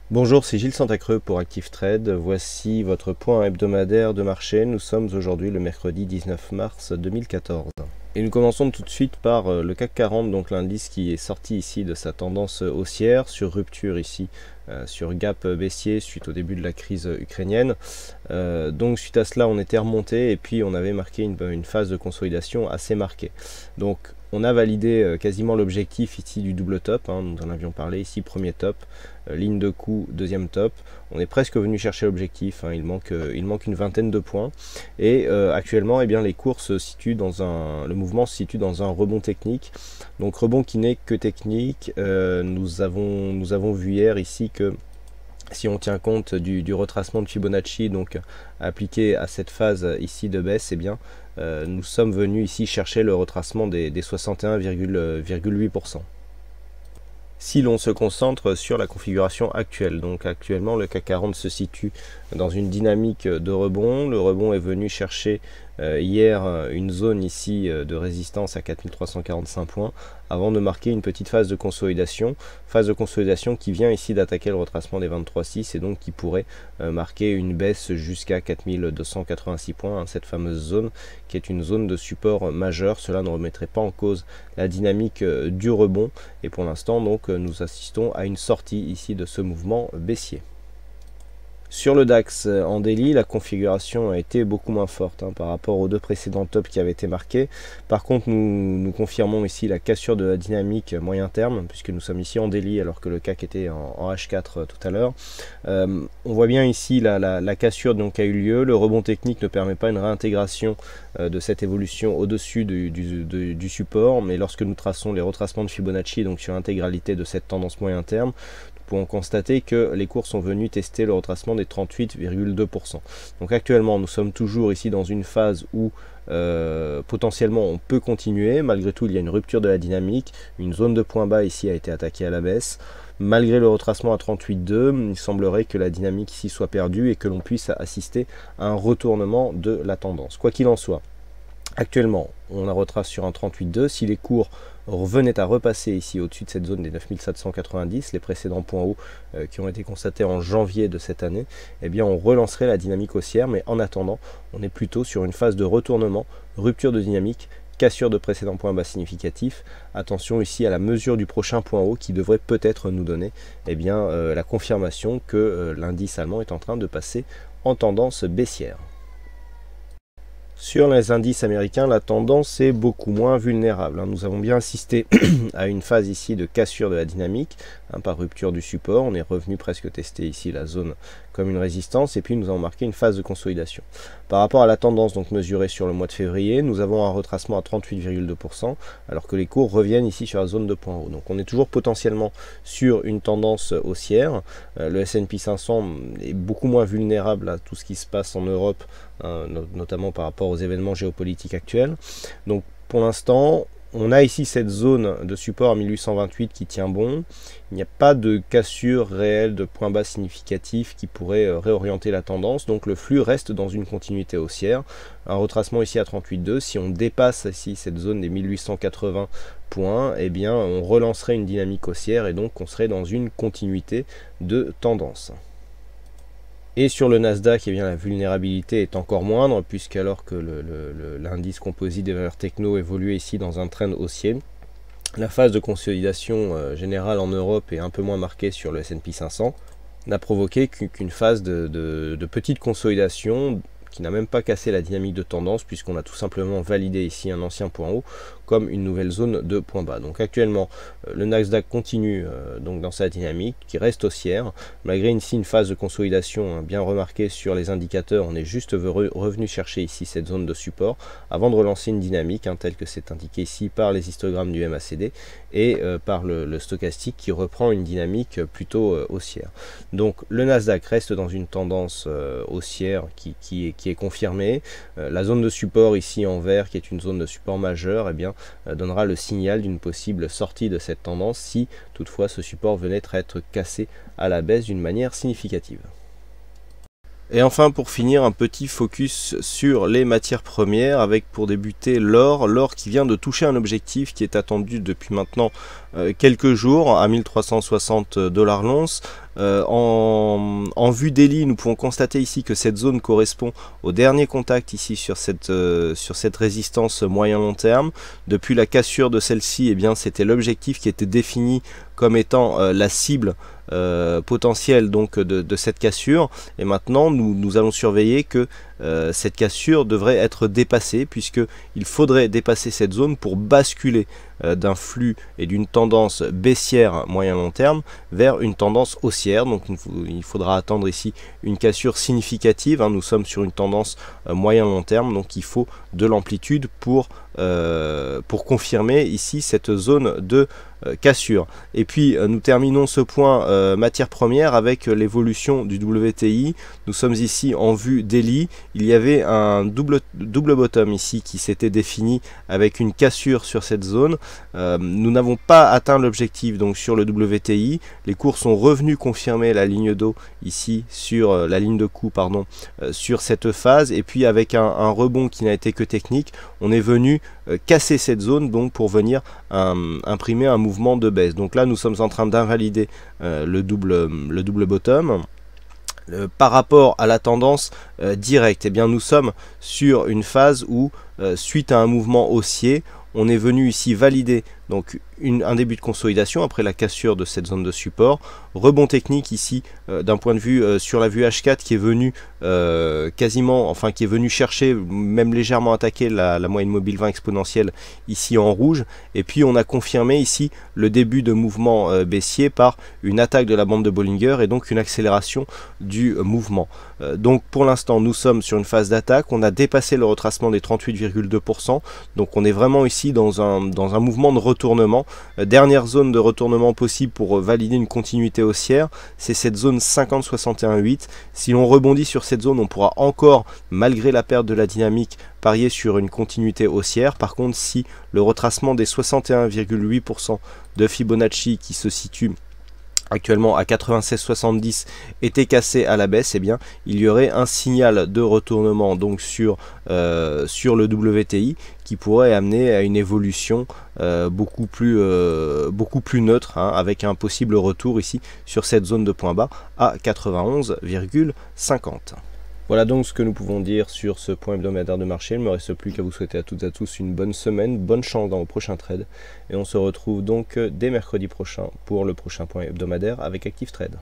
Bonjour, c'est Gilles Santacreux pour Active Trade. Voici votre point hebdomadaire de marché. Nous sommes aujourd'hui le mercredi 19 mars 2014. Et nous commençons tout de suite par le CAC 40, donc l'indice qui est sorti ici de sa tendance haussière sur rupture ici, sur gap baissier suite au début de la crise ukrainienne. Donc suite à cela on était remonté et puis on avait marqué une phase de consolidation assez marquée. Donc on a validé quasiment l'objectif ici du double top, nous en avions parlé ici, premier top, ligne de coup, deuxième top. On est presque venu chercher l'objectif, il manque une vingtaine de points. Et actuellement, eh bien, les cours se situent le mouvement se situe dans un rebond technique. Donc rebond qui n'est que technique. Nous avons vu hier ici que si on tient compte du retracement de Fibonacci, donc appliqué à cette phase ici de baisse, eh bien, nous sommes venus ici chercher le retracement des 61,8%. Si l'on se concentre sur la configuration actuelle, donc actuellement le CAC 40 se situe dans une dynamique de rebond. Le rebond est venu chercher hier une zone ici de résistance à 4345 points avant de marquer une petite phase de consolidation qui vient ici d'attaquer le retracement des 23,6 et donc qui pourrait marquer une baisse jusqu'à 4286 points, cette fameuse zone qui est une zone de support majeur. Cela ne remettrait pas en cause la dynamique du rebond et pour l'instant donc nous assistons à une sortie ici de ce mouvement baissier. Sur le DAX en daily, la configuration a été beaucoup moins forte par rapport aux deux précédents tops qui avaient été marqués. Par contre, nous confirmons ici la cassure de la dynamique moyen terme, puisque nous sommes ici en daily alors que le CAC était en H4 tout à l'heure. On voit bien ici la cassure donc, qui a eu lieu. Le rebond technique ne permet pas une réintégration de cette évolution au-dessus du support, mais lorsque nous traçons les retracements de Fibonacci donc sur l'intégralité de cette tendance moyen terme, pour constater que les cours sont venus tester le retracement des 38,2%. Donc actuellement, nous sommes toujours ici dans une phase où potentiellement on peut continuer. Malgré tout, il y a une rupture de la dynamique. Une zone de point bas ici a été attaquée à la baisse. Malgré le retracement à 38,2, il semblerait que la dynamique ici soit perdue et que l'on puisse assister à un retournement de la tendance. Quoi qu'il en soit, actuellement, on a retrace sur un 38,2. Si les cours venaient à repasser ici au-dessus de cette zone des 9790, les précédents points hauts qui ont été constatés en janvier de cette année, eh bien on relancerait la dynamique haussière, mais en attendant, on est plutôt sur une phase de retournement, rupture de dynamique, cassure de précédents points bas significatifs. Attention ici à la mesure du prochain point haut qui devrait peut-être nous donner eh bien, la confirmation que l'indice allemand est en train de passer en tendance baissière. Sur les indices américains, la tendance est beaucoup moins vulnérable. Nous avons bien assisté à une phase ici de cassure de la dynamique, par rupture du support. On est revenu presque tester ici la zone comme une résistance et puis nous avons marqué une phase de consolidation. Par rapport à la tendance donc mesurée sur le mois de février, nous avons un retracement à 38,2% alors que les cours reviennent ici sur la zone de point haut. Donc on est toujours potentiellement sur une tendance haussière. Le S&P 500 est beaucoup moins vulnérable à tout ce qui se passe en Europe, notamment par rapport aux événements géopolitiques actuels. Donc pour l'instant, on a ici cette zone de support à 1828 qui tient bon. Il n'y a pas de cassure réelle de points bas significatifs qui pourrait réorienter la tendance. Donc le flux reste dans une continuité haussière. Un retracement ici à 38,2. Si on dépasse ici cette zone des 1880 points, eh bien on relancerait une dynamique haussière et donc on serait dans une continuité de tendance. Et sur le Nasdaq, eh bien, la vulnérabilité est encore moindre, puisqu'alors que l'indice composite des valeurs techno évolue ici dans un trend haussier, la phase de consolidation générale en Europe est un peu moins marquée sur le S&P 500, n'a provoqué qu'une phase de petite consolidation qui n'a même pas cassé la dynamique de tendance, puisqu'on a tout simplement validé ici un ancien point haut comme une nouvelle zone de point bas. Donc actuellement, le Nasdaq continue donc dans sa dynamique qui reste haussière. Malgré ici une phase de consolidation bien remarquée sur les indicateurs, on est juste revenu chercher ici cette zone de support avant de relancer une dynamique telle que c'est indiqué ici par les histogrammes du MACD et par le stochastique qui reprend une dynamique plutôt haussière. Donc le Nasdaq reste dans une tendance haussière qui est confirmée. La zone de support ici en vert, qui est une zone de support majeure, eh bien, donnera le signal d'une possible sortie de cette tendance si toutefois ce support venait à être cassé à la baisse d'une manière significative. Et enfin, pour finir, un petit focus sur les matières premières avec pour débuter l'or. L'or qui vient de toucher un objectif qui est attendu depuis maintenant quelques jours à 1360 $ l'once. En vue daily, nous pouvons constater ici que cette zone correspond au dernier contact ici sur cette résistance moyen-long terme. Depuis la cassure de celle-ci, eh bien c'était l'objectif qui était défini comme étant la cible potentielle donc de cette cassure, et maintenant nous allons surveiller que cette cassure devrait être dépassée, puisque il faudrait dépasser cette zone pour basculer d'un flux et d'une tendance baissière moyen-long terme vers une tendance haussière. Donc il faudra attendre ici une cassure significative, hein. Nous sommes sur une tendance moyen-long terme, donc il faut de l'amplitude pour confirmer ici cette zone de cassure. Et puis nous terminons ce point matière première avec l'évolution du WTI. Nous sommes ici en vue daily. Il y avait un double bottom ici qui s'était défini avec une cassure sur cette zone. Nous n'avons pas atteint l'objectif donc sur le WTI. Les cours sont revenus confirmer la ligne d'eau ici sur la ligne de coup pardon sur cette phase, et puis avec un rebond qui n'a été que technique, on est venu casser cette zone donc pour venir imprimer un mouvement de baisse. Donc là nous sommes en train d'invalider le double bottom. Par rapport à la tendance directe, eh bien nous sommes sur une phase où suite à un mouvement haussier, on est venu ici valider donc un début de consolidation après la cassure de cette zone de support, rebond technique ici d'un point de vue sur la vue H4 qui est venu quasiment, enfin qui est venu chercher, même légèrement attaquer la moyenne mobile 20 exponentielle ici en rouge, et puis on a confirmé ici le début de mouvement baissier par une attaque de la bande de Bollinger et donc une accélération du mouvement. Donc pour l'instant nous sommes sur une phase d'attaque, on a dépassé le retracement des 38,2%, donc on est vraiment ici dans un mouvement de retournement. Dernière zone de retournement possible pour valider une continuité haussière, c'est cette zone 50-61-8. Si l'on rebondit sur cette zone, on pourra encore, malgré la perte de la dynamique, parier sur une continuité haussière. Par contre, si le retracement des 61,8% de Fibonacci qui se situe actuellement à 96,70 était cassé à la baisse, eh bien il y aurait un signal de retournement donc sur le WTI qui pourrait amener à une évolution beaucoup plus neutre, hein, avec un possible retour ici sur cette zone de point bas à 91,50. Voilà donc ce que nous pouvons dire sur ce point hebdomadaire de marché. Il ne me reste plus qu'à vous souhaiter à toutes et à tous une bonne semaine, bonne chance dans vos prochains trades. Et on se retrouve donc dès mercredi prochain pour le prochain point hebdomadaire avec Active Trade.